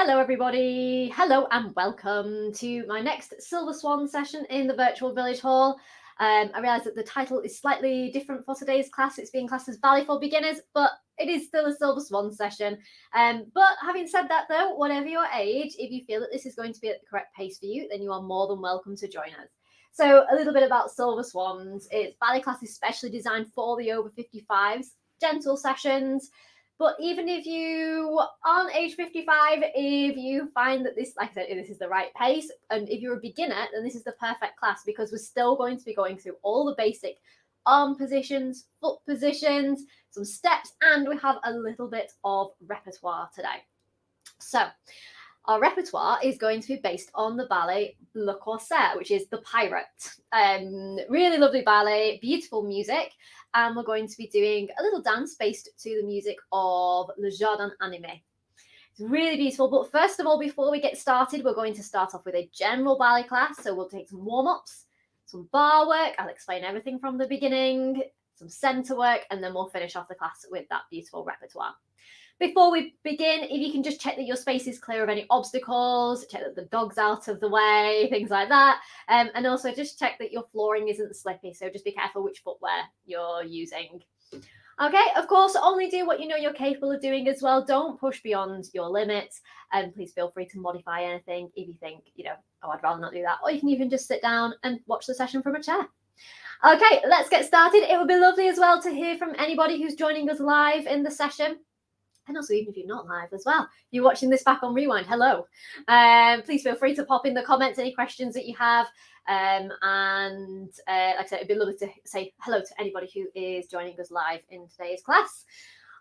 Hello everybody, hello and welcome to my next Silver Swan session in the virtual village hall. I realise that the title is slightly different for today's class. It's being classed as Ballet for Beginners, but it is still a Silver Swan session. But having said that though, whatever your age, if you feel that this is going to be at the correct pace for you, then you are more than welcome to join us. So a little bit about Silver Swans. It's ballet classes specially designed for the over 55s, gentle sessions. But even if you aren't age 55, if you find that this, like I said, this is the right pace, and if you're a beginner, then this is the perfect class because we're still going to be going through all the basic arm positions, foot positions, some steps, and we have a little bit of repertoire today. So our repertoire is going to be based on the ballet Le Corsaire, which is the pirate. Really lovely ballet, beautiful music. And we're going to be doing a little dance based to the music of Le Jardin animé. It's really beautiful. But first of all, before we get started, we're going to start off with a general ballet class. So we'll take some warm-ups, some bar work. I'll explain everything from the beginning, some center work, and then we'll finish off the class with that beautiful repertoire. Before we begin, if you can just check that your space is clear of any obstacles, check that the dog's out of the way, things like that. And also just check that your flooring isn't slippy. So just be careful which footwear you're using. Okay, of course, only do what you know you're capable of doing as well. Don't push beyond your limits. And please feel free to modify anything if you think, oh, I'd rather not do that. Or you can even just sit down and watch the session from a chair. Okay, let's get started. It would be lovely as well to hear from anybody who's joining us live in the session. And also, even if you're not live as well, you're watching this back on Rewind, hello. Please feel free to pop in the comments any questions that you have. Like I said, it'd be lovely to say hello to anybody who is joining us live in today's class.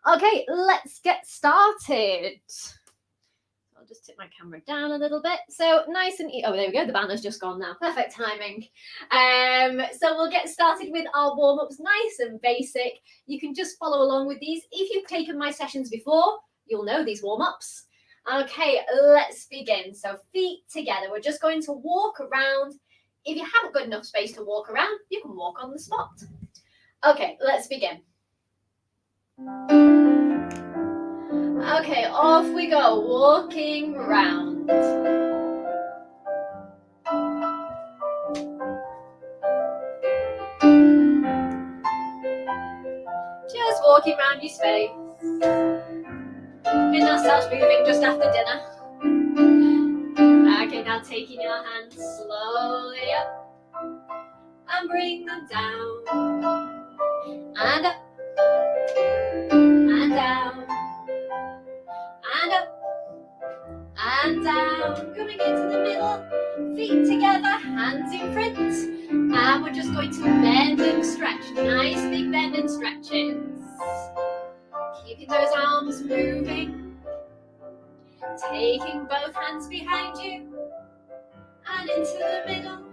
Okay, let's get started. I'll just tip my camera down a little bit. So nice and oh, there we go. The banner's just gone now. Perfect timing. So we'll get started with our warm-ups, nice and basic. You can just follow along with these. If you've taken my sessions before, you'll know these warm-ups. Okay, let's begin. So feet together. We're just going to walk around. If you haven't got enough space to walk around, you can walk on the spot. Okay, let's begin. Okay, off we go, walking round. Just walking around your space. Getting ourselves moving just after dinner. Okay, now taking your hands slowly up and bring them down and up and down. And up and down, coming into the middle, feet together, hands in front, and we're just going to bend and stretch, nice big bend and stretches, keeping those arms moving, taking both hands behind you, and into the middle,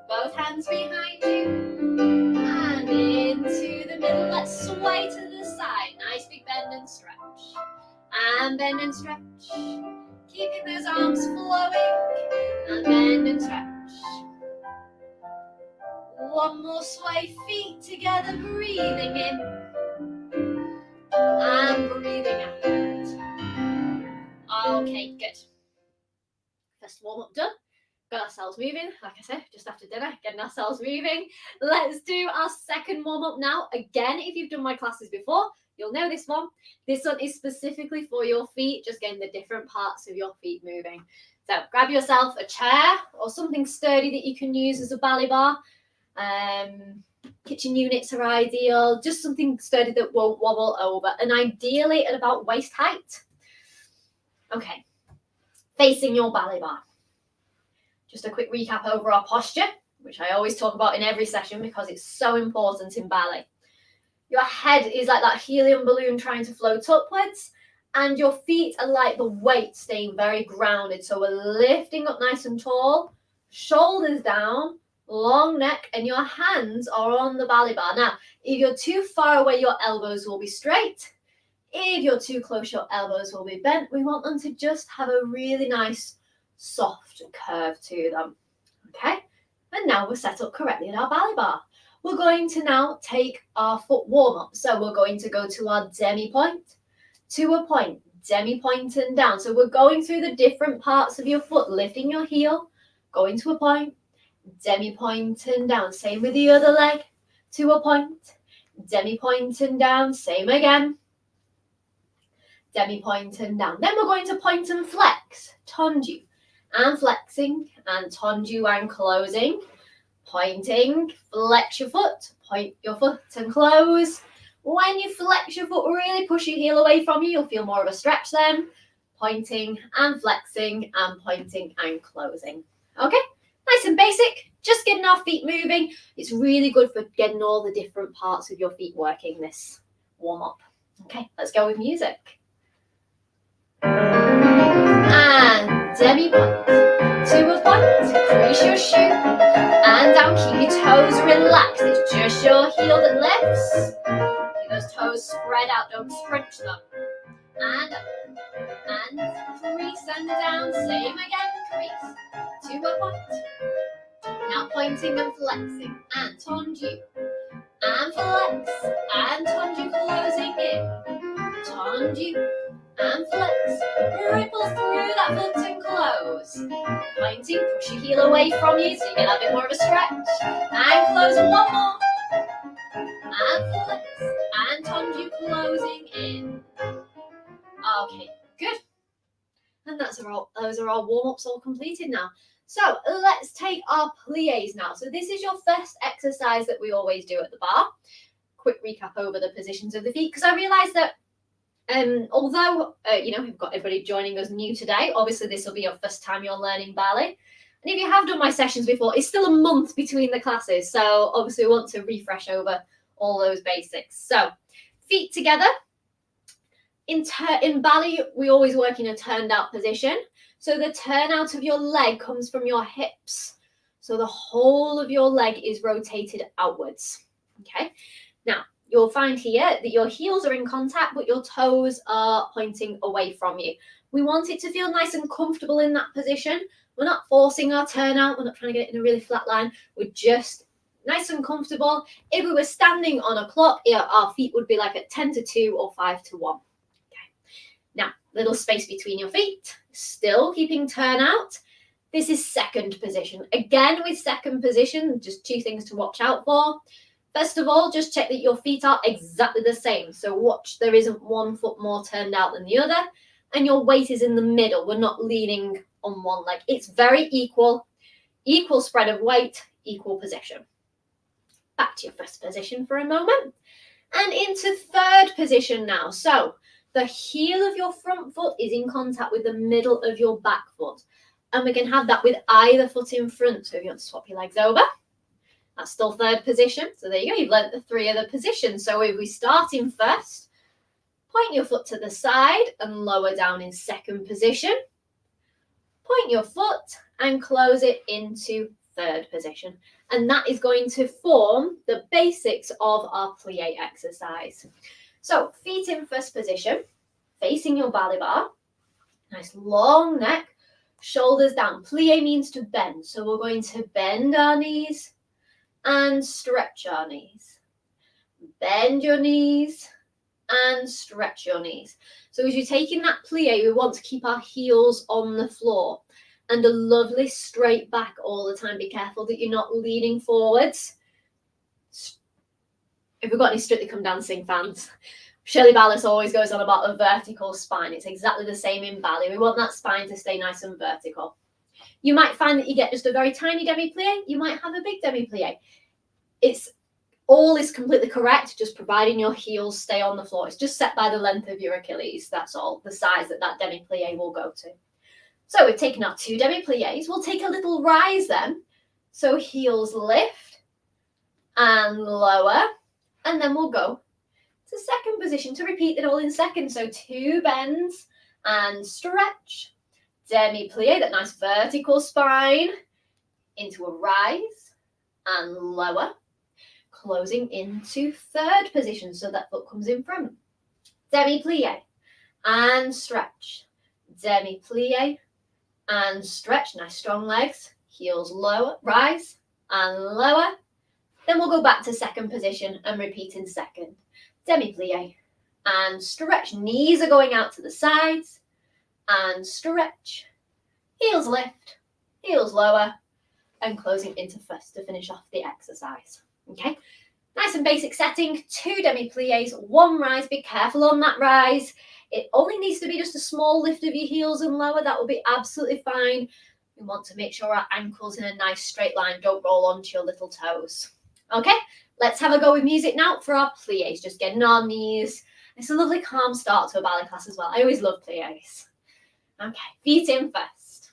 both hands behind you, and into the middle, let's sway to the side, nice big bend and stretch. And bend and stretch, keeping those arms flowing, and bend and stretch. One more sway, feet together, breathing in, and breathing out. Okay, good. First warm up done. Got ourselves moving, like I said, just after dinner, getting ourselves moving. Let's do our second warm up now. Again, if you've done my classes before, you'll know this one. This one is specifically for your feet, just getting the different parts of your feet moving. So grab yourself a chair or something sturdy that you can use as a ballet bar. Kitchen units are ideal, just something sturdy that won't wobble over, and ideally at about waist height. Okay, facing your ballet bar. Just a quick recap over our posture, which I always talk about in every session because it's so important in ballet. Your head is like that helium balloon trying to float upwards, and your feet are like the weight staying very grounded. So we're lifting up nice and tall, shoulders down, long neck, and your hands are on the ballet bar. Now, if you're too far away, your elbows will be straight. If you're too close, your elbows will be bent. We want them to just have a really nice, soft curve to them. Okay, and now we're set up correctly in our ballet bar. We're going to now take our foot warm up. So we're going to go to our demi point, to a point, demi-point and down. So we're going through the different parts of your foot, lifting your heel, going to a point, demi-point and down. Same with the other leg, to a point, demi-point and down. Same again, demi-point and down. Then we're going to point and flex, tendu, and flexing, and tendu and closing. Pointing, flex your foot, point your foot and close. When you flex your foot, really push your heel away from you, you'll feel more of a stretch then. Pointing and flexing and pointing and closing. Okay, nice and basic, just getting our feet moving. It's really good for getting all the different parts of your feet working this warm up. Okay, let's go with music. And demi-point, to a point, crease your shoe, and down, keep your toes relaxed. It's just your heel that lifts. Keep those toes spread out, don't scrunch them. And up, and crease and down, same again, crease, to a point. Now pointing and flexing, and tendu, and flex, and tendu, closing in, tendu, and flex, ripple through that foot and close. Pointing, push your heel away from you so you get a bit more of a stretch. And close, one more. And flex, and tendu, closing in. Okay, good. And those are our warm-ups all completed now. So let's take our pliés now. So this is your first exercise that we always do at the bar. Quick recap over the positions of the feet, because I realised that although we've got everybody joining us new today, obviously this will be your first time you're learning ballet. And if you have done my sessions before, it's still a month between the classes. So obviously we want to refresh over all those basics. So feet together. In ballet, we always work in a turned out position. So the turn out of your leg comes from your hips. So the whole of your leg is rotated outwards. Okay. Now, you'll find here that your heels are in contact, but your toes are pointing away from you. We want it to feel nice and comfortable in that position. We're not forcing our turnout. We're not trying to get it in a really flat line. We're just nice and comfortable. If we were standing on a clock, our feet would be like at 10 to 2 or 5 to 1. Okay. Now, little space between your feet, still keeping turnout. This is second position. Again, with second position, just two things to watch out for. First of all, just check that your feet are exactly the same. So watch there isn't one foot more turned out than the other, and your weight is in the middle. We're not leaning on one leg. It's very equal spread of weight, equal position. Back to your first position for a moment, and into third position now. So the heel of your front foot is in contact with the middle of your back foot, and we can have that with either foot in front. So if you want to swap your legs over, that's still third position. So there you go, you've learnt the three other positions. So if we start in first, point your foot to the side and lower down in second position. Point your foot and close it into third position. And that is going to form the basics of our plié exercise. So feet in first position, facing your ballet bar. Nice long neck, shoulders down. Plié means to bend. So we're going to bend our knees and stretch our knees. Bend your knees and stretch your knees. So as you're taking that plié, we want to keep our heels on the floor and a lovely straight back all the time. Be careful that you're not leaning forwards. If we've got any Strictly Come Dancing fans, Shirley Ballas always goes on about a vertical spine. It's exactly the same in ballet. We want that spine to stay nice and vertical. You might find that you get just a very tiny demi-plié. You might have a big demi-plié. All is completely correct, just providing your heels stay on the floor. It's just set by the length of your Achilles. That's all, the size that demi-plié will go to. So we've taken our two demi-pliés. We'll take a little rise then. So heels lift and lower. And then we'll go to second position to repeat it all in second. So two bends and stretch. Demi-plié, that nice vertical spine, into a rise and lower, closing into third position, so that foot comes in front. Demi-plié and stretch. Demi-plié and stretch. Nice strong legs. Heels lower, rise and lower. Then we'll go back to second position and repeat in second. Demi-plié and stretch. Knees are going out to the sides and stretch. Heels lift, heels lower, and closing into first to finish off the exercise. Okay, nice and basic setting, 2 demi-pliés, 1 rise. Be careful on that rise. It only needs to be just a small lift of your heels and lower. That will be absolutely fine. We want to make sure our ankles in a nice straight line don't roll onto your little toes. Okay, let's have a go with music now for our pliés. Just getting on our knees. It's a lovely calm start to a ballet class as well. I always love pliés. Okay, feet in first.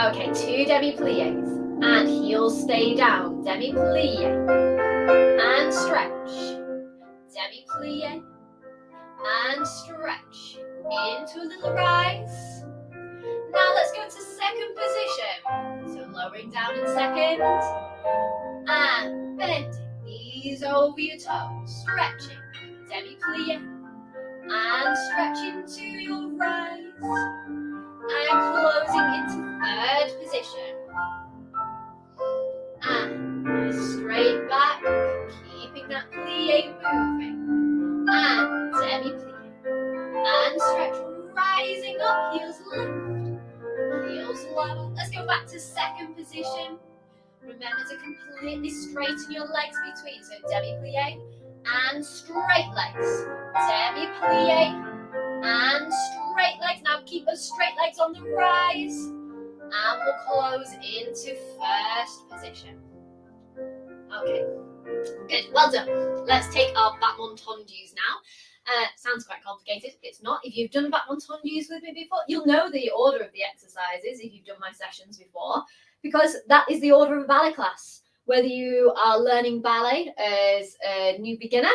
Okay, 2 demi-pliés. And heels stay down. Demi-plié. And stretch. Demi-plié. And stretch. Into a little rise. Now let's go to second position. So lowering down in second. And bending. Knees over your toes. Stretching. Demi-plié. And stretching to your rise. And closing into third position. And straight back, keeping that plié moving. And demi-plié. And stretch, rising up, heels lift, heels lower. Let's go back to second position. Remember to completely straighten your legs between. So demi-plié and straight legs. Demi-plié and straight legs. Now keep those straight legs on the rise. And we'll close into first position. Okay, good, well done. Let's take our Battement tendus now. Sounds quite complicated. It's not. If you've done Battement tendus with me before, you'll know the order of the exercises if you've done my sessions before, because that is the order of a ballet class. Whether you are learning ballet as a new beginner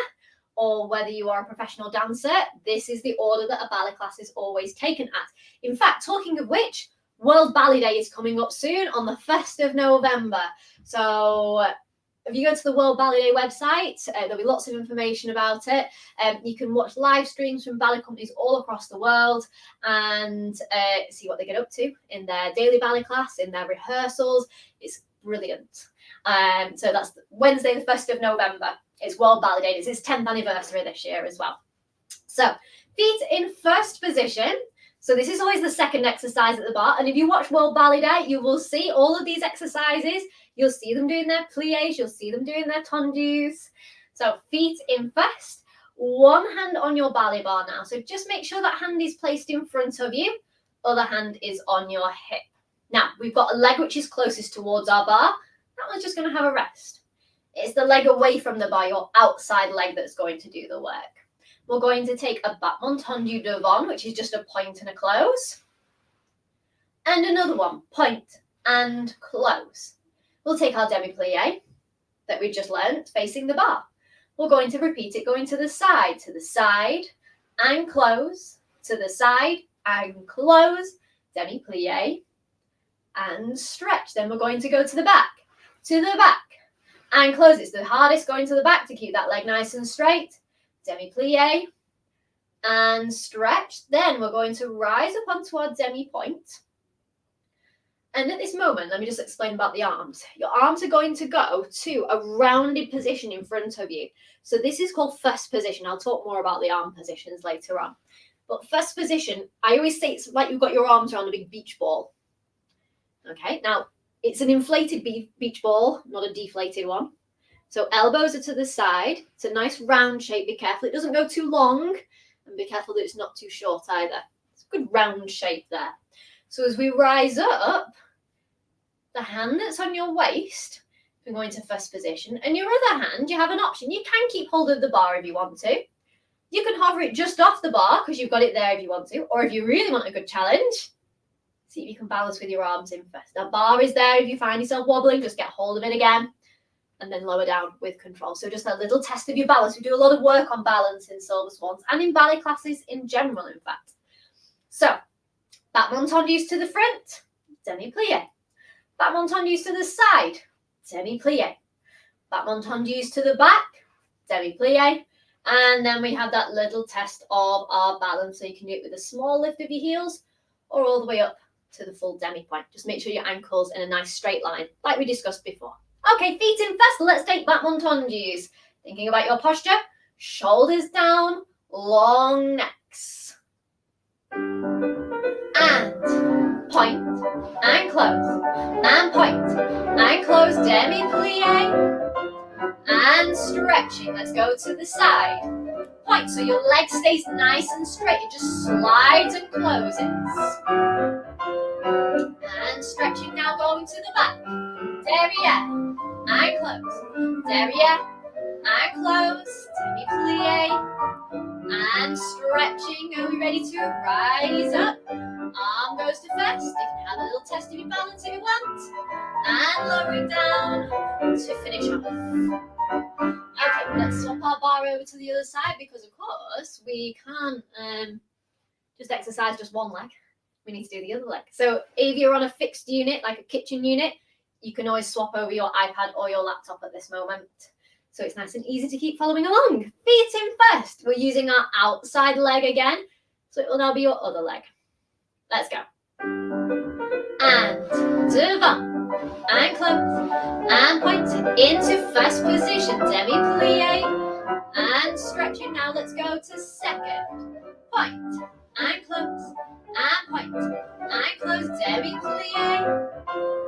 or whether you are a professional dancer, this is the order that a ballet class is always taken at. In fact, talking of which, World Ballet Day is coming up soon on the 1st of November. So if you go to the World Ballet Day website, there'll be lots of information about it. You can watch live streams from ballet companies all across the world and see what they get up to in their daily ballet class, in their rehearsals. It's brilliant. So that's Wednesday, the 1st of November. It's World Ballet Day. It's its 10th anniversary this year as well. So feet in first position. So this is always the second exercise at the bar. And if you watch World Ballet Day, you will see all of these exercises. You'll see them doing their pliés. You'll see them doing their tendus. So feet in first. One hand on your ballet bar now. So just make sure that hand is placed in front of you. Other hand is on your hip. Now, we've got a leg which is closest towards our bar. That one's just going to have a rest. It's the leg away from the bar, your outside leg, that's going to do the work. We're going to take a Battement tendu devant, which is just a point and a close. And another one, point and close. We'll take our demi-plié that we just learnt facing the bar. We're going to repeat it going to the side and close, to the side and close, demi-plié and stretch. Then we're going to go to the back and close. It's the hardest going to the back to keep that leg nice and straight. Demi-plié and stretch. Then we're going to rise up onto our demi-point. And at this moment, let me just explain about the arms. Your arms are going to go to a rounded position in front of you. So this is called first position. I'll talk more about the arm positions later on. But first position, I always say it's like you've got your arms around a big beach ball. Okay, now it's an inflated beach ball, not a deflated one. So elbows are to the side. It's a nice round shape. Be careful it doesn't go too long, and be careful that it's not too short either. It's a good round shape there. So as we rise up, the hand that's on your waist, we're going to first position, and your other hand, you have an option. You can keep hold of the bar if you want to. You can hover it just off the bar because you've got it there if you want to, or if you really want a good challenge, see if you can balance with your arms in first. Now, bar is there if you find yourself wobbling, just get hold of it again, and then lower down with control. So just a little test of your balance. We do a lot of work on balance in Silver Swans and in ballet classes in general, in fact. So, Battement tendus to the front, demi-plié. Battement tendus to the side, demi-plié. Battement tendus to the back, demi-plié. And then we have that little test of our balance. So you can do it with a small lift of your heels or all the way up to the full demi-point. Just make sure your ankle's in a nice straight line, like we discussed before. Okay, feet in first. Let's take Battement tendus. Thinking about your posture, shoulders down, long necks. And point, and close, and point, and close, demi-plie, and stretching. Let's go to the side. Point, so your leg stays nice and straight. It just slides and closes. And stretching now, going to the back. Derriere, and close, derriere, and close, demi-plie, and stretching. Are we ready to rise up? Arm goes to first. You can have a little test of your balance if you want. And lowering down to finish off. Okay, let's swap our bar over to the other side because, of course, we can't just exercise just one leg. We need to do the other leg. So if you're on a fixed unit, like a kitchen unit, you can always swap over your iPad or your laptop at this moment. So it's nice and easy to keep following along. Feet in first. We're using our outside leg again. So it will now be your other leg. Let's go. And devant. And close. And point into first position. Demi-plie. And stretching. Now let's go to second. Point. And close. And point. And close. Demi-plie.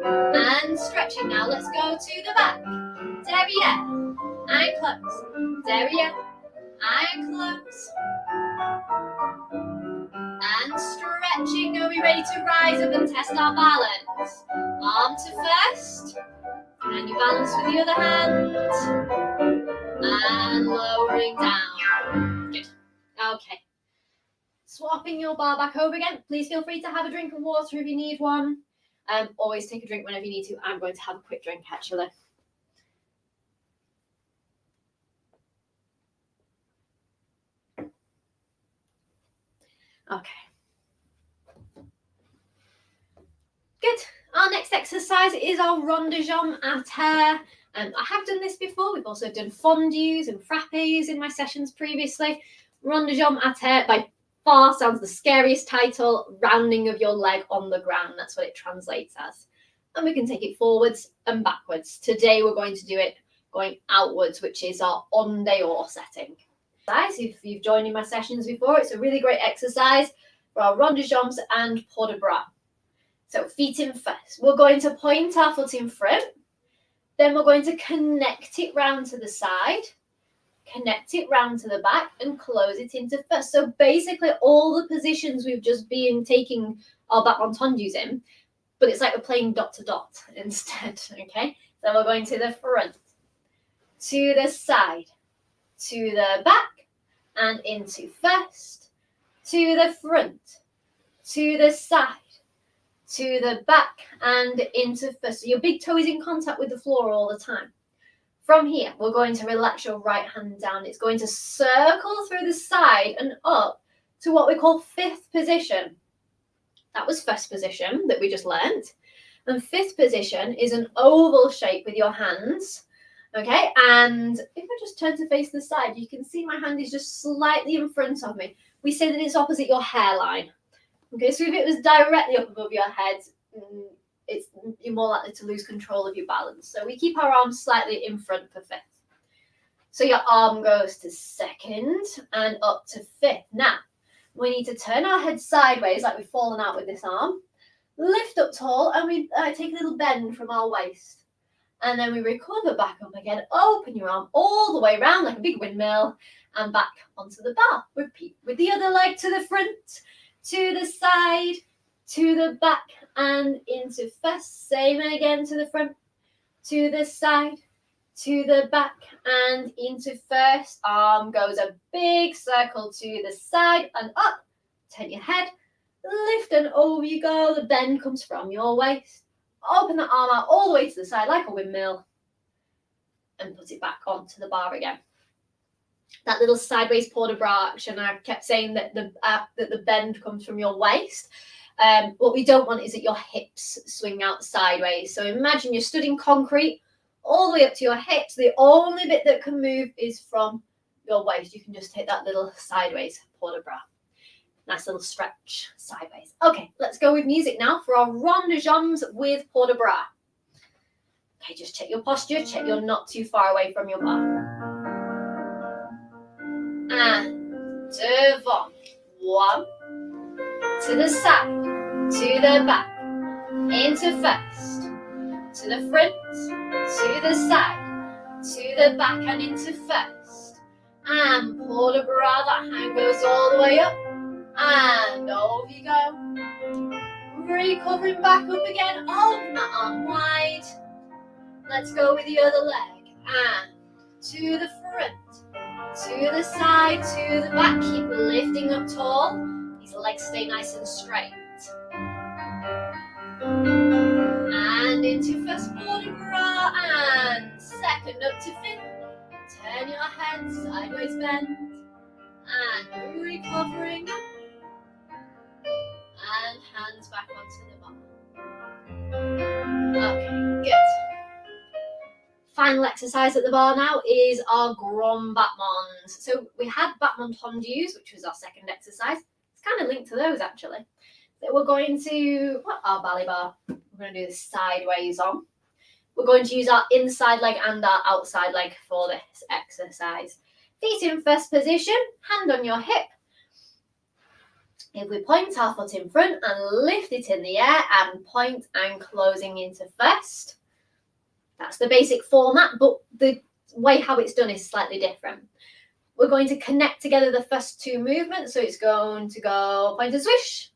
And stretching. Now let's go to the back. Derriere. And close. Derriere. And close. And stretching. Are we ready to rise up and test our balance? Arm to first. And you balance with the other hand. And lowering down. Good. Okay. Swapping your bar back over again. Please feel free to have a drink of water if you need one. Always take a drink whenever you need to. I'm going to have a quick drink actually. Okay. Good. Our next exercise is our rond de jambe à terre. I have done this before. We've also done fondus and frappes in my sessions previously. Rond de jambe à terre by far sounds the scariest title. Rounding of your leg on the ground. That's what it translates as. And we can take it forwards and backwards. Today we're going to do it going outwards, which is our en dehors setting. If you've joined in my sessions before, it's a really great exercise for our rond de jambes and port de bras. So feet in first. We're going to point our foot in front. Then we're going to connect it round to the side, connect it round to the back and close it into first. So basically all the positions we've just been taking our Battement tendus in, but it's like we're playing dot to dot instead, okay? So we're going to the front, to the side, to the back, and into first, to the front, to the side, to the back, and into first. So your big toe is in contact with the floor all the time. From here, we're going to relax your right hand down. It's going to circle through the side and up to what we call fifth position. That was first position that we just learned. And fifth position is an oval shape with your hands. Okay, and if I just turn to face the side, you can see my hand is just slightly in front of me. We say that it's opposite your hairline. Okay, so if it was directly up above your head, you're more likely to lose control of your balance. So we keep our arms slightly in front for fifth. So your arm goes to second and up to fifth. Now, we need to turn our head sideways like we've fallen out with this arm. Lift up tall and we take a little bend from our waist. And then we recover back up again. Open your arm all the way around like a big windmill and back onto the bar. Repeat with the other leg to the front, to the side, to the back and into first. Same again to the front, to the side, to the back and into first. Arm goes a big circle to the side and up. Turn your head, lift and over you go. The bend comes from your waist. Open the arm out all the way to the side like a windmill and put it back onto the bar again. That little sideways port de bras action, I kept saying that the bend comes from your waist. What we don't want is that your hips swing out sideways. So imagine you're stood in concrete all the way up to your hips. The only bit that can move is from your waist. You can just take that little sideways port de bras. Nice little stretch sideways. Okay, let's go with music now for our rond de jambes with port de bras. Okay, just check your posture, check you're not too far away from your bar. And devant. 1. To the side, to the back, into first, to the front, to the side, to the back and into first. And port de bras, that hand goes all the way up. And over you go. Recovering back up again, open that arm wide. Let's go with the other leg. And to the front, to the side, to the back. Keep lifting up tall. These legs stay nice and straight. And into first port de bras. And second up to fifth. Turn your head, sideways bend. And recovering up. And hands back onto the bar. Okay, good. Final exercise at the bar now is our grand battements. So we had battement tendus, which was our second exercise. It's kind of linked to those actually. So we're going to put our ballet bar. We're going to do this sideways on. We're going to use our inside leg and our outside leg for this exercise. Feet in first position, hand on your hip. If we point our foot in front and lift it in the air and point and closing into first. That's the basic format, but the way how it's done is slightly different. We're going to connect together the first two movements. So it's going to go point and swish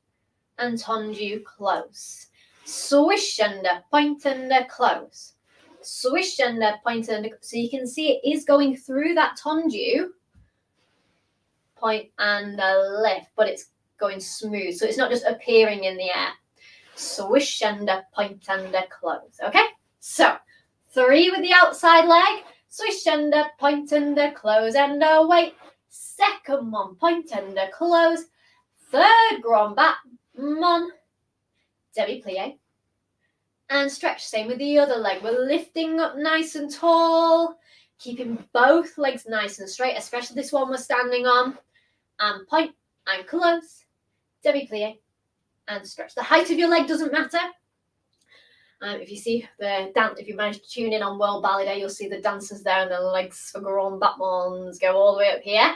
and tendu close. Swish under, point under, close. Swish under, point under. So you can see it is going through that tendu, point and lift, but it's going smooth. So it's not just appearing in the air. Swish under, point under, close. Okay? So 3 with the outside leg. Swish under, point under, close and away. Second one, point under, close. Third grand battement, demi plié. And stretch, same with the other leg. We're lifting up nice and tall, keeping both legs nice and straight, especially this one we're standing on. And point and close, demi plié, and stretch. The height of your leg doesn't matter. If you see the dance, if you manage to tune in on World Ballet Day, you'll see the dancers there and the legs for grand battements go all the way up here.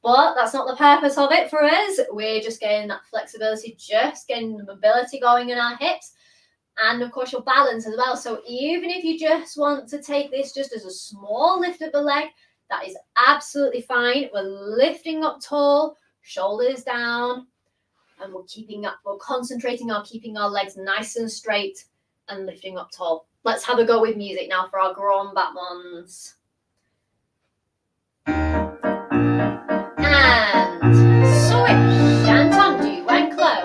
But that's not the purpose of it for us. We're just getting that flexibility, just getting the mobility going in our hips. And of course your balance as well. So even if you just want to take this just as a small lift of the leg, that is absolutely fine. We're lifting up tall, shoulders down, and we're concentrating on keeping our legs nice and straight and lifting up tall. Let's have a go with music now for our grand battements. And swish and tendu and close.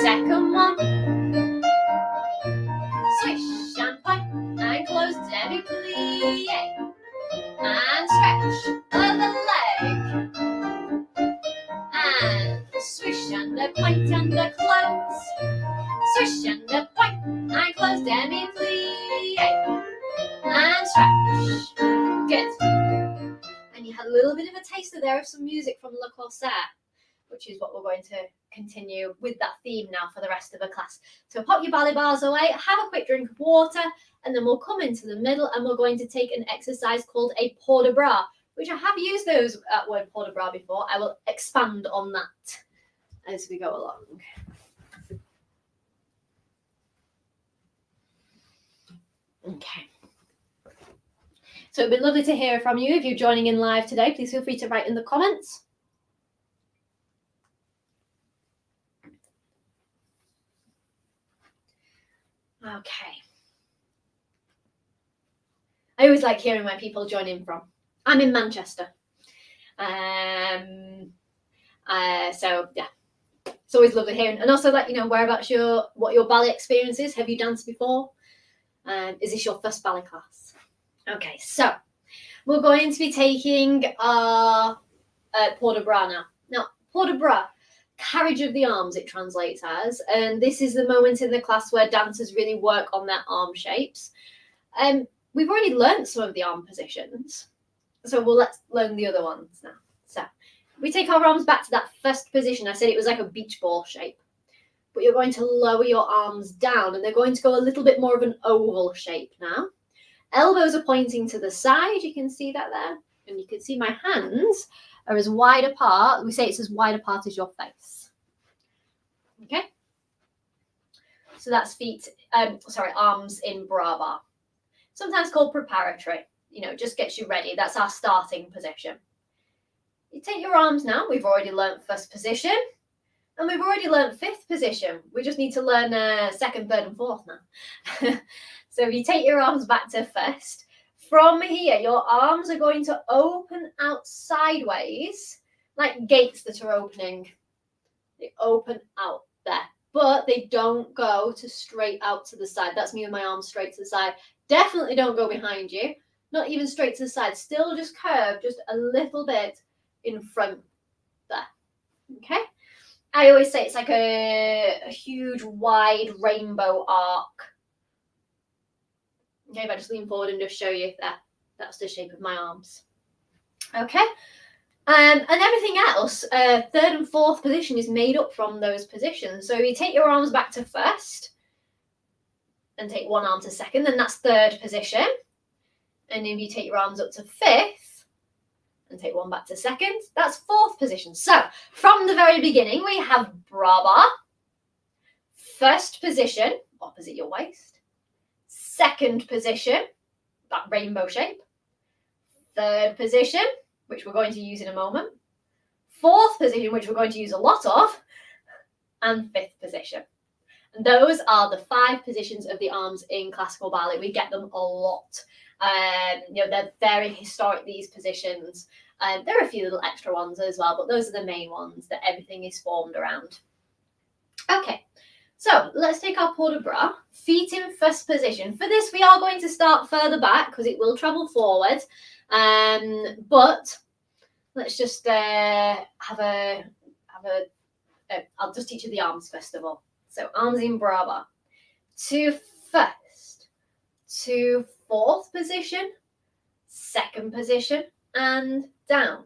Second one. Swish and point and close, demi plié. And stretch other leg. And swish and a point and a close. Swish and a point and close, demi plié. And stretch. Good. And you had a little bit of a taster there of some music from Le Corsaire, which is what we're going to continue with that theme now for the rest of the class. So pop your ballet bars away, have a quick drink of water, and then we'll come into the middle and we're going to take an exercise called a port de bras, which I have used those word port de bras before. I will expand on that as we go along. Okay. So it'd be lovely to hear from you. If you're joining in live today, please feel free to write in the comments. Okay. I always like hearing where people join in from. I'm in Manchester. So yeah, it's always lovely hearing. And also let you know what your ballet experience is. Have you danced before? Is this your first ballet class? Okay, so we're going to be taking our port de bras now. Now, port de bras, carriage of the arms, it translates as. And this is the moment in the class where dancers really work on their arm shapes. We've already learned some of the arm positions, so let's learn the other ones now. So we take our arms back to that first position. I said it was like a beach ball shape. But you're going to lower your arms down and they're going to go a little bit more of an oval shape now. Elbows are pointing to the side. You can see that there. And you can see my hands are as wide apart. We say it's as wide apart as your face. Okay? So that's arms in bra bar. Sometimes called preparatory. You know, just gets you ready. That's our starting position. You take your arms now. We've already learnt first position. And we've already learnt fifth position. We just need to learn second, third, and fourth now. So if you take your arms back to first, from here, your arms are going to open out sideways, like gates that are opening. They open out there, but they don't go to straight out to the side. That's me with my arms straight to the side. Definitely don't go behind you. Not even straight to the side. Still just curve just a little bit in front there. Okay? I always say it's like a huge, wide rainbow arc. Okay, if I just lean forward and just show you that. That's the shape of my arms. Okay? And everything else, third and fourth position is made up from those positions. So if you take your arms back to first and take one arm to second, then that's third position. And if you take your arms up to fifth and take one back to second, that's fourth position. So from the very beginning, we have bra bar, first position, opposite your waist, second position, that rainbow shape, third position, which we're going to use in a moment, fourth position, which we're going to use a lot of, and fifth position. And those are the 5 positions of the arms in classical ballet. We get them a lot. You know, they're very historic, these positions. There are a few little extra ones as well, but those are the main ones that everything is formed around. Okay, so let's take our port de bras, feet in first position. For this, we are going to start further back because it will travel forward. But let's just I'll just teach you the arms first of all. So arms in bra bar, to first, to fourth position, second position, and down.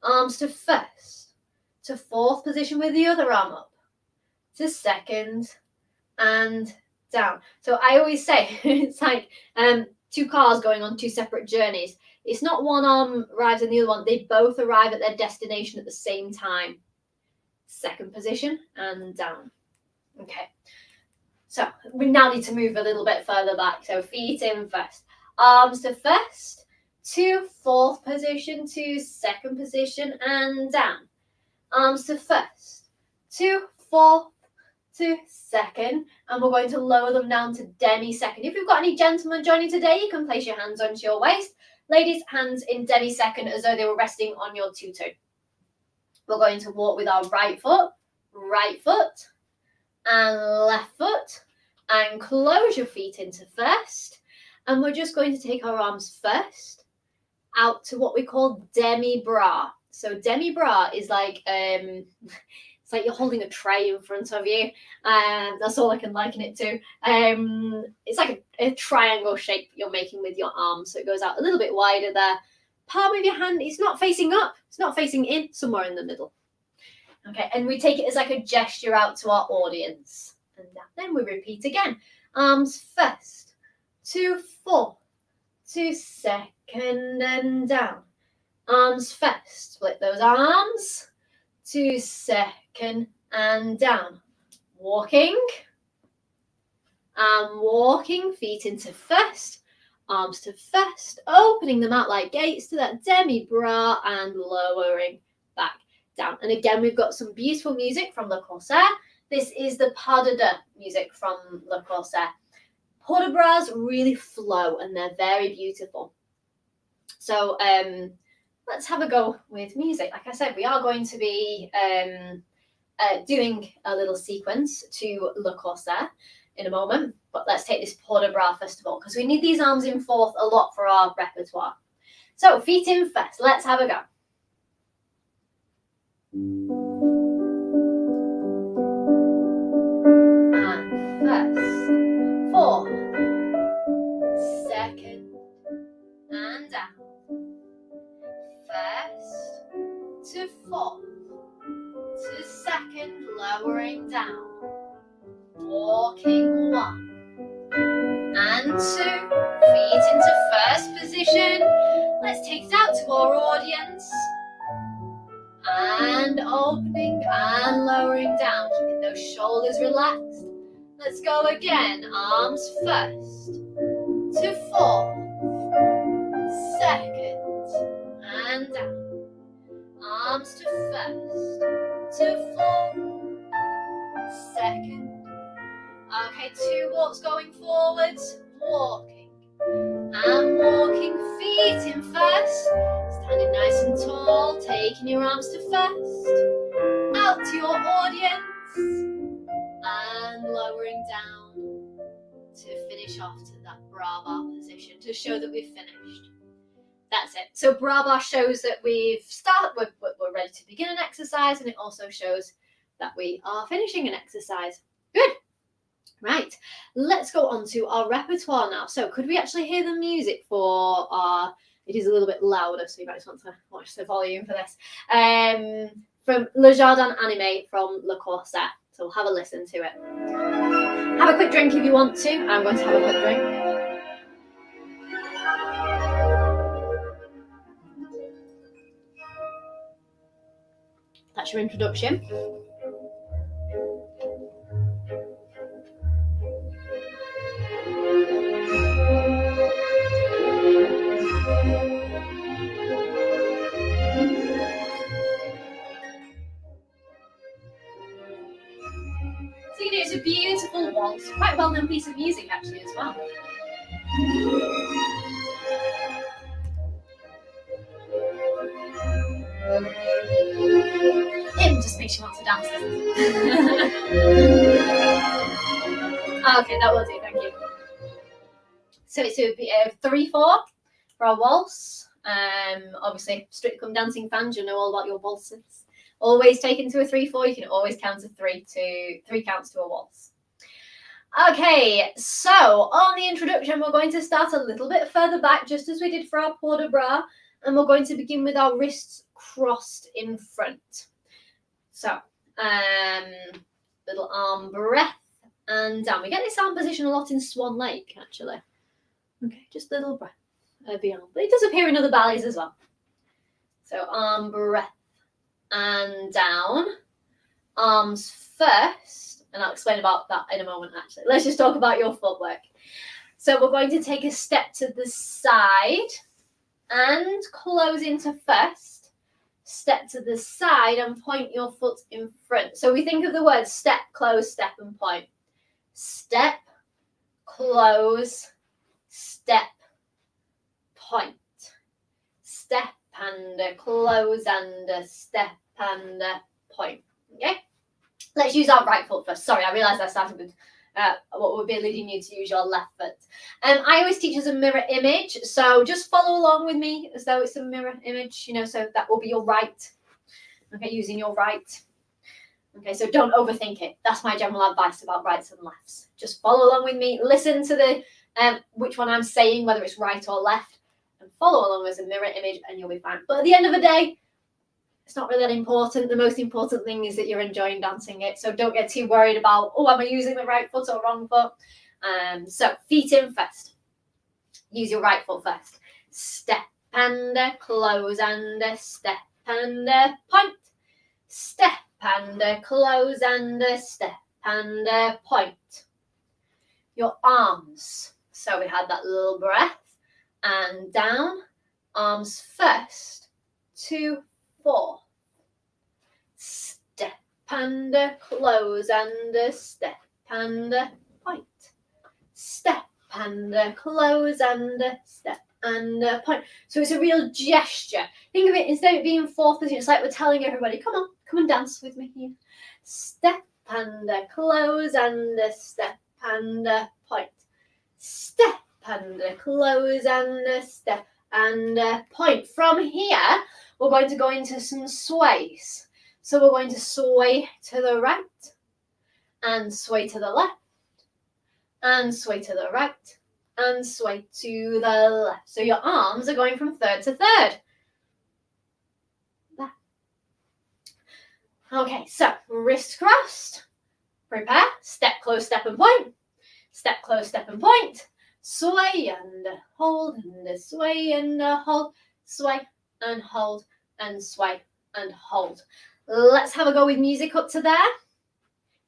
Arms to first, to fourth position with the other arm up, to second, and down. So I always say it's like 2 cars going on 2 separate journeys. It's not one arm arrives and the other one. They both arrive at their destination at the same time. Second position and down. Okay. So we now need to move a little bit further back. So feet in first. Arms to first, to fourth position, to second position, and down. Arms to first, to fourth, to second, and we're going to lower them down to demi-second. If you've got any gentlemen joining today, you can place your hands onto your waist. Ladies, hands in demi-second as though they were resting on your tutu. We're going to walk with our right foot, and left foot, and close your feet into first. And we're just going to take our arms first out to what we call demi-bras. So demi-bras is like, it's like you're holding a tray in front of you. That's all I can liken it to. It's like a triangle shape you're making with your arms. So it goes out a little bit wider there. Palm of your hand, it's not facing up. It's not facing in, somewhere in the middle. Okay, and we take it as like a gesture out to our audience. And then we repeat again. Arms first, to fourth, to second, and down. Arms first, split those arms, to second, and down. Walking, and walking, feet into first, arms to first, opening them out like gates to that demi-bras and lowering back down. And again, we've got some beautiful music from Le Corsaire. This is the pas de deux music from Le Corsaire. Port de bras really flow and they're very beautiful. So let's have a go with music. Like I said, we are going to be doing a little sequence to Le Corsaire in a moment, but let's take this port de bras first of all, because we need these arms in fourth a lot for our repertoire. So feet in first, let's have a go. And first, four, second, and down. First, to fourth, to second, lowering down, walking 1 and 2, feet into first position. Let's take it out to our audience, and opening and lowering down, keeping those shoulders relaxed. Let's go again, arms first, to fourth, second, and down, arms to first, to fourth, second. Okay, 2 walks going forwards, walking, and walking, feet in first, standing nice and tall, taking your arms to first, out to your audience, and lowering down to finish off to that bra bar position to show that we've finished. That's it. So bra bar shows that we've started, we're ready to begin an exercise, and it also shows that we are finishing an exercise. Good. Right, let's go on to our repertoire now. So could we actually hear the music for our, it is a little bit louder, so you might just want to watch the volume for this, from Le Jardin Animé from Le Corsaire. So we'll have a listen to it. Have a quick drink if you want to. I'm going to have a quick drink. That's your introduction. So you know, it's a beautiful waltz, quite a well-known piece of music actually as well. It just makes you want to dance, doesn't it? Okay, that will do, thank you. So it's a 3/4 for our waltz. Obviously, Strictly Come Dancing fans, you'll know all about your waltzes. Always take into a 3/4. You can always count to 3 counts to a waltz. Okay, so on the introduction, we're going to start a little bit further back, just as we did for our port de bras, and we're going to begin with our wrists crossed in front. So, little arm breath and down. We get this arm position a lot in Swan Lake, actually. Okay, just a little breath of the arm, but it does appear in other ballets as well. So arm breath and down, arms first, and I'll explain about that in a moment actually. Let's just talk about your footwork. So we're going to take a step to the side and close into first, step to the side and point your foot in front. So we think of the words step, close, step and point. Step, close, step, point. Step and close and step and point. Okay, let's use our right foot first. Sorry, I realised I started with what would be leading you to use your left foot. I always teach as a mirror image, so just follow along with me as though it's a mirror image, you know, so that will be your right. Okay, using your right. Okay, so don't overthink it. That's my general advice about rights and lefts. Just follow along with me, listen to the which one I'm saying, whether it's right or left, and follow along as a mirror image and you'll be fine. But at the end of the day, it's not really that important. The most important thing is that you're enjoying dancing it. So don't get too worried about, oh, am I using the right foot or wrong foot? So feet in first. Use your right foot first. Step and close and step and point. Step and close and step and point. Your arms. So we had that little breath and down. Arms first. 2, 4. Step and close and step and point. Step and close and step and point. So it's a real gesture. Think of it, instead of it being fourth position, it's like we're telling everybody, come on, come and dance with me here. Step and close and step and point. Step and close and step and point. From here, we're going to go into some sways. So we're going to sway to the right and sway to the left and sway to the right and sway to the left. So your arms are going from third to third. That. Okay, so wrists crossed, prepare, step close, step and point, step close, step and point, sway and hold, and sway and hold, sway and hold, and sway and hold. Let's have a go with music up to there.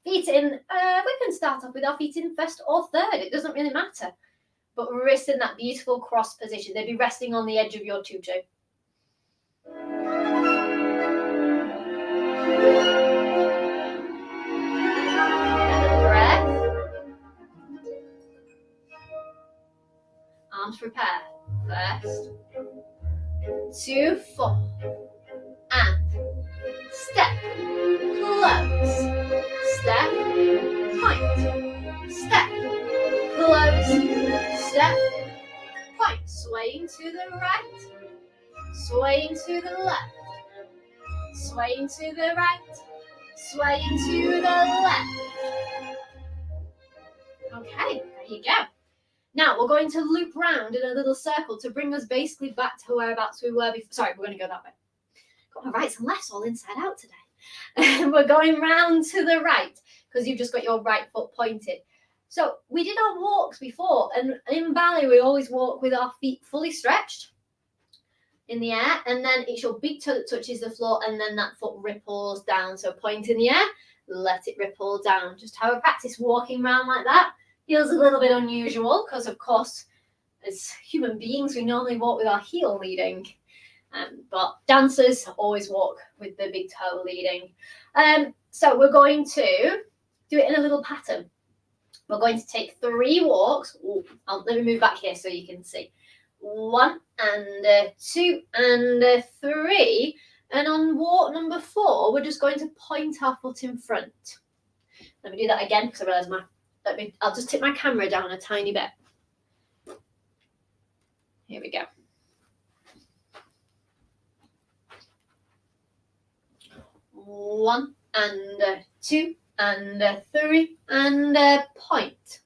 Feet in, we can start off with our feet in first or third, it doesn't really matter. But wrists in that beautiful cross position, they'd be resting on the edge of your tutu. Arms prepare. First, 2, 4, and step, close, step, point, step, close, step, point, swaying to the right, swaying to the left, swaying to the right, swaying to the left. Okay, there you go. Now we're going to loop round in a little circle to bring us basically back to whereabouts we were before. Sorry, we're going to go that way. Got my rights and lefts all inside out today. We're going round to the right because you've just got your right foot pointed. So we did our walks before, and in ballet we always walk with our feet fully stretched in the air, and then it's your big toe that touches the floor, and then that foot ripples down. So point in the air, let it ripple down. Just have a practice walking around like that. Feels a little bit unusual because, of course, as human beings, we normally walk with our heel leading. But dancers always walk with the big toe leading. So we're going to do it in a little pattern. We're going to take 3 walks. Let me move back here so you can see. 1 and 2 and 3. And on walk number 4, we're just going to point our foot in front. Let me do that again because I realise I'll just tip my camera down a tiny bit. Here we go. 1 and 2 and 3 and point.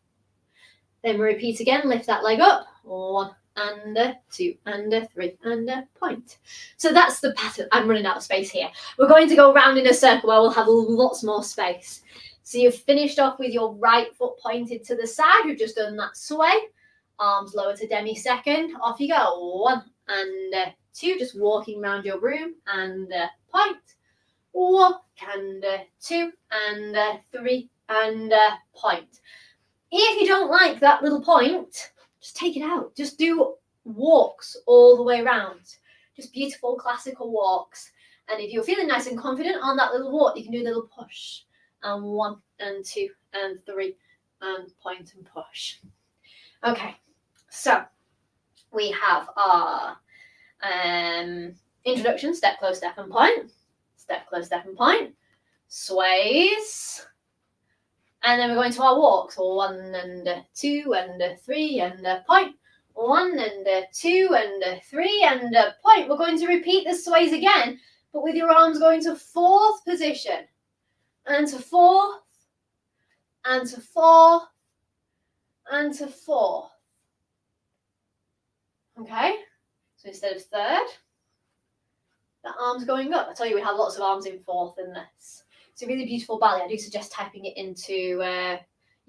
Then we repeat again, lift that leg up. 1 and 2 and 3 and point. So that's the pattern. I'm running out of space here. We're going to go round in a circle where we'll have lots more space. So you've finished off with your right foot pointed to the side. We've just done that sway. Arms lower to demi-second. Off you go. 1 and 2. Just walking around your room and point. 1 and 2 and 3 and point. If you don't like that little point, just take it out. Just do walks all the way around. Just beautiful classical walks. And if you're feeling nice and confident on that little walk, you can do a little push. And 1 and 2 and 3 and point and push. Okay, so we have our introduction, step, close, step and point. Step, close, step and point. Sways. And then we're going to our walks. 1 and 2 and 3 and point. 1 and 2 and 3 and point. We're going to repeat the sways again, but with your arms going to 4th position. And to 4th, and to 4th, and to 4th. Okay, so instead of 3rd, the arm's going up. I tell you, we have lots of arms in 4th in this. It's a really beautiful ballet. I do suggest typing it into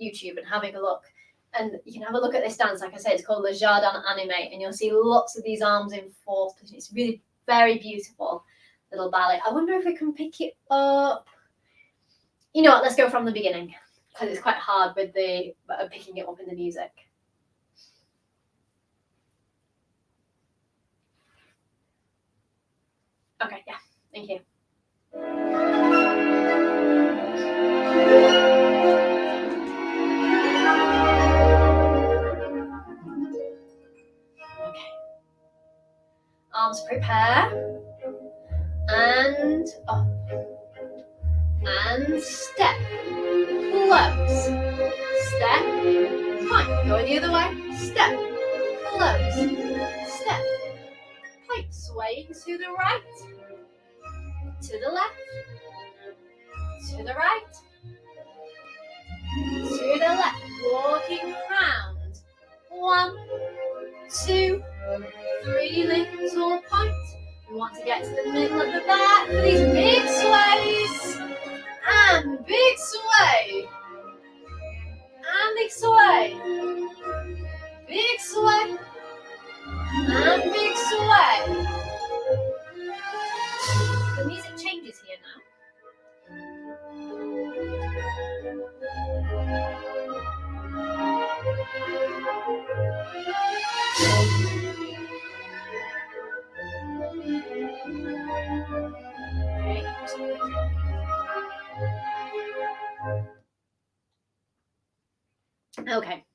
YouTube and having a look. And you can have a look at this dance. Like I said, it's called Le Jardin Animé, and you'll see lots of these arms in 4th position. It's really very beautiful little ballet. I wonder if we can pick it up. You know what, let's go from the beginning, because it's quite hard with the picking it up in the music. Okay, yeah, thank you. Okay. Arms prepare. And up. And step, close, step, point, going the other way, step, close, step, point, swaying to the right, to the left, to the right, to the left, walking round, 1, 2, 3 little points. We want to get to the middle of the back for these big sways. And big sway. And big sway. Big sway. And big sway. The music changes here now. Okay.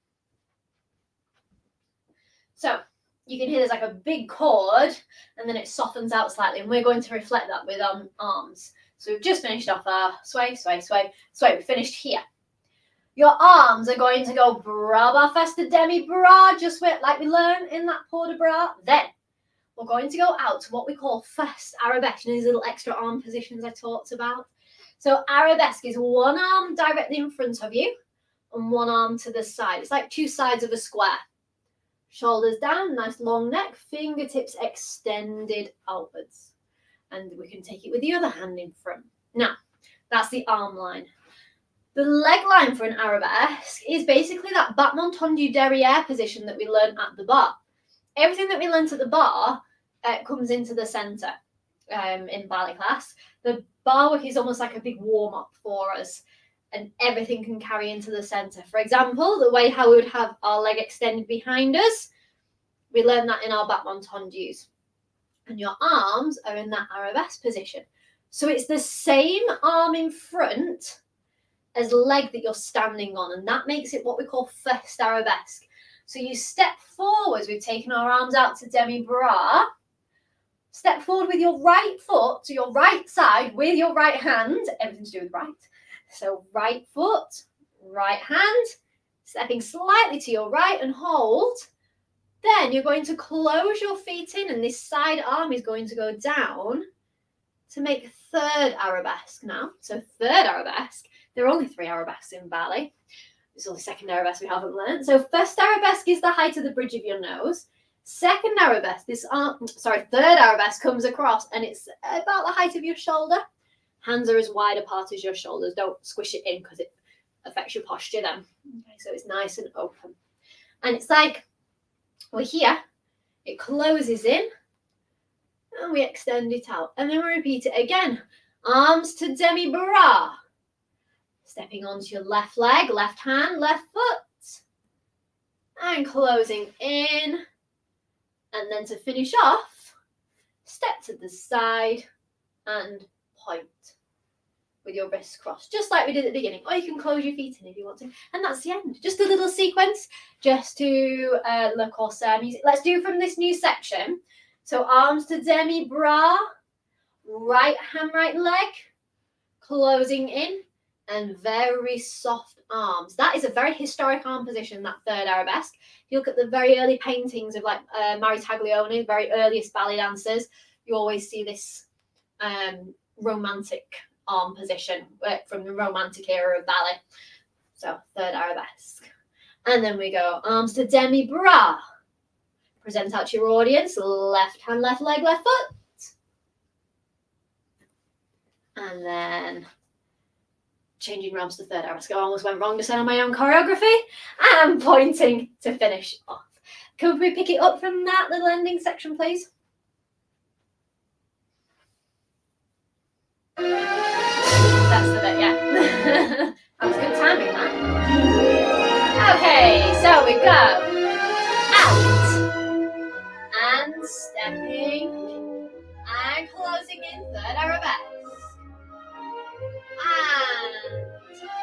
So you can hear there's like a big chord and then it softens out slightly, and we're going to reflect that with arms. So we've just finished off our sway, sway, sway, sway. We finished here. Your arms are going to go bras, barre, feste, demi, bras, just like we learned in that port de bras. Then we're going to go out to what we call first arabesque, and these little extra arm positions I talked about. So arabesque is one arm directly in front of you and one arm to the side. It's like two sides of a square. Shoulders down, nice long neck, fingertips extended outwards. And we can take it with the other hand in front. Now, that's the arm line. The leg line for an arabesque is basically that battement tendu derrière position that we learned at the bar. Everything that we learnt at the bar comes into the centre in ballet class. The bar work is almost like a big warm-up for us, and everything can carry into the centre. For example, the way how we would have our leg extended behind us, we learned that in our battement tendus. And your arms are in that arabesque position. So it's the same arm in front as leg that you're standing on, and that makes it what we call first arabesque. So you step forwards, we've taken our arms out to demi-bras, step forward with your right foot to your right side with your right hand, everything to do with right. So right foot, right hand, stepping slightly to your right and hold. Then you're going to close your feet in, and this side arm is going to go down to make third arabesque now. So third arabesque, there are only 3 arabesques in ballet. It's only second arabesque we haven't learned. So first arabesque is the height of the bridge of your nose. Second arabesque, third arabesque comes across and it's about the height of your shoulder. Hands are as wide apart as your shoulders. Don't squish it in because it affects your posture then. Okay, so it's nice and open. And it's like, we're here, it closes in, and we extend it out. And then we repeat it again. Arms to demi-bras. Stepping onto your left leg, left hand, left foot. And closing in. And then to finish off, step to the side and point with your wrists crossed, just like we did at the beginning. Or you can close your feet in if you want to. And that's the end. Just a little sequence just to Le Corsaire music. Let's do from this new section. So arms to demi-bras, right hand, right leg, closing in, and very soft arms. That is a very historic arm position, that third arabesque. If you look at the very early paintings of like Mary Taglioni, very earliest ballet dancers, you always see this romantic arm position from the romantic era of ballet. So third arabesque. And then we go arms to demi-bras. Present out to your audience, left hand, left leg, left foot. And then changing arms to third arabesque. I almost went wrong to say on my own choreography. And pointing to finish off. Could we pick it up from that little ending section, please? That's the bit, yeah. That was good timing, that. Okay, so we go out and stepping and closing in third arabesque. And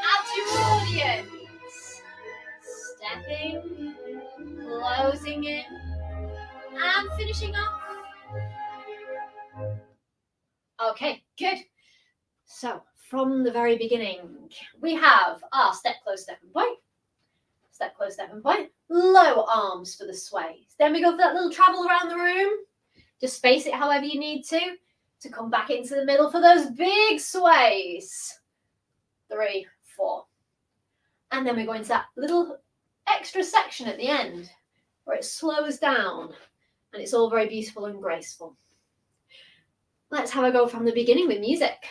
out to your audience. Stepping, closing in, and finishing off. Okay, good. So, from the very beginning, we have our step, close, step and point. Step, close, step and point. Low arms for the sways. Then we go for that little travel around the room. Just space it however you need to come back into the middle for those big sways. 3, 4. And then we go into that little extra section at the end where it slows down and it's all very beautiful and graceful. Let's have a go from the beginning with music.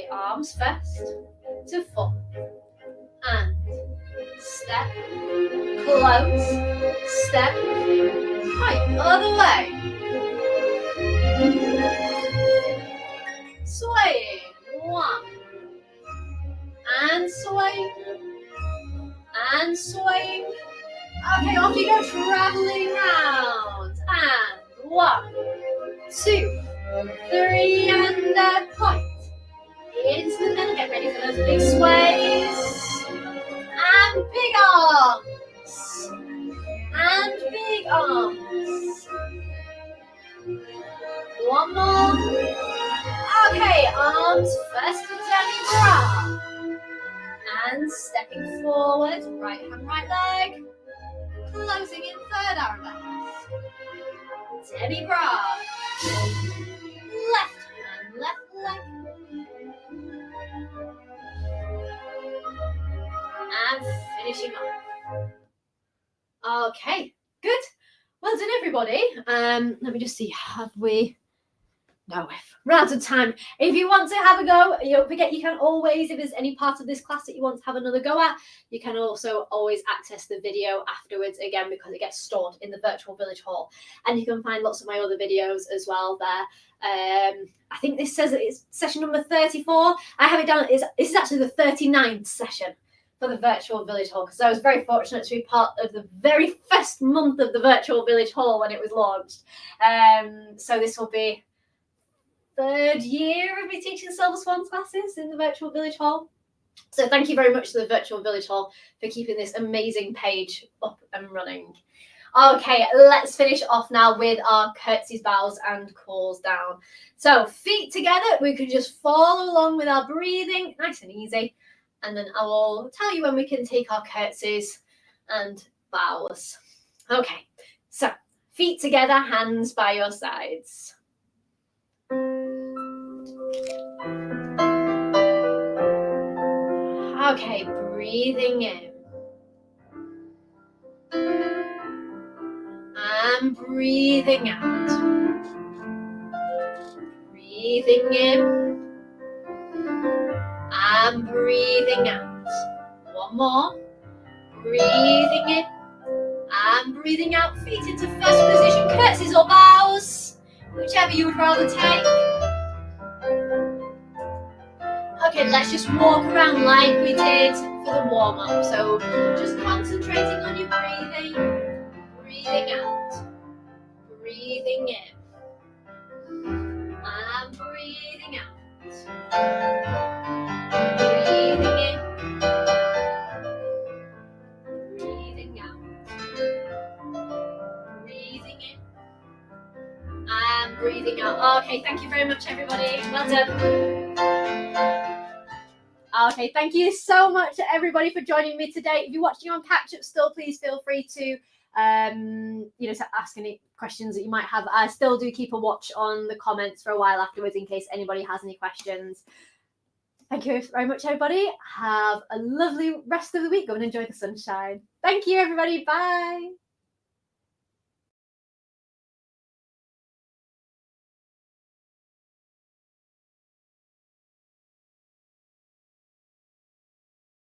Okay, arms first to 4. And step, close, step, point, other way. Swaying, 1. And swaying, and swaying. Okay, off you go, traveling round. And 1, 2, 3, and point. Into the middle, get ready for those big sways. And big arms. And big arms. 1 more. Okay, arms first to demi-bras. And stepping forward, right hand, right leg. Closing in third arabesque. Demi-bras. Left hand, left leg. And finishing off. Okay, good. Well done, everybody. Let me just see, have we? No, we're out of time. If you want to have a go, don't forget you can always, if there's any part of this class that you want to have another go at, you can also always access the video afterwards again because it gets stored in the virtual village hall. And you can find lots of my other videos as well there. I think this says that it's session number 34. I have it down, this is actually the 39th session for the virtual village hall because I was very fortunate to be part of the very first month of the virtual village hall when it was launched. So this will be 3rd year of me teaching Silver Swans classes in the virtual village hall. So thank you very much to the virtual village hall for keeping this amazing page up and running. Okay, let's finish off now with our curtsies, bows and calls down. So feet together, we could just follow along with our breathing, nice and easy. And then I will tell you when we can take our curtsies and bows. Okay, so feet together, hands by your sides. Okay, breathing in. And breathing out. Breathing in. And breathing out. 1 more. Breathing in. And breathing out. Feet into first position. Curtsies or bows. Whichever you would rather take. Okay, let's just walk around like we did for the warm-up. So just concentrating on your breathing. Breathing out. Breathing in. And breathing out. Breathing in. Breathing out. Breathing in. And breathing out. Okay, thank you very much, everybody. Well done. Okay, thank you so much to everybody for joining me today. If you're watching on catch up still, please feel free to to ask any questions that you might have. I still do keep a watch on the comments for a while afterwards in case anybody has any questions. Thank you very much, everybody. Have a lovely rest of the week. Go and enjoy the sunshine. Thank you, everybody. Bye.